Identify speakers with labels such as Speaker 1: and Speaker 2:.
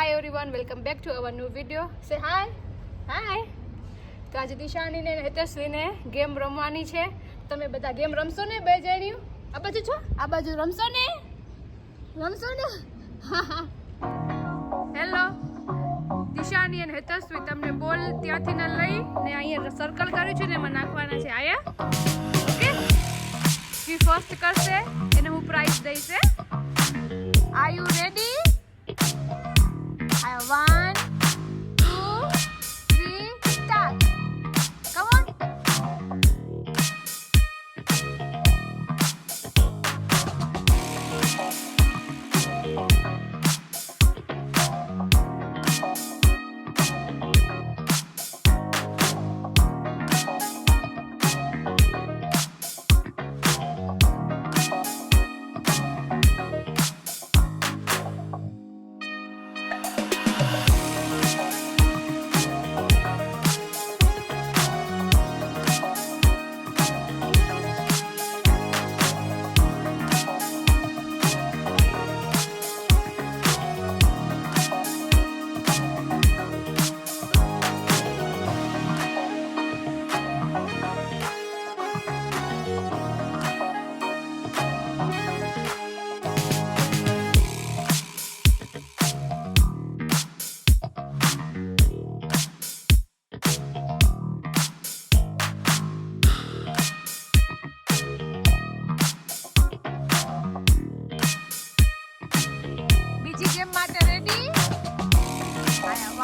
Speaker 1: Hi everyone, welcome back to our new video. Say hi હાય. તો આજે દિશાનીને હેતેશ્રીને game રમવાની છે. તમે બધા ગેમ રમશો ને? બે જણ્યું આ બાજુ છો, આ બાજુ રમશો ને? હેલો દિશાની અને હેતેશ્રી, તમને બોલ ત્યાંથી ને લઈ ને અહીંયા સર્કલ કર્યું છે ને એમાં નાખવાના છે. આયા ઓકે, જે ફર્સ્ટ કરશે એને હું પ્રાઇઝ દઈશ. Are you ready? 1, 2, 3, start. Come on. બીજી ગેમ માટે રેડી? આયા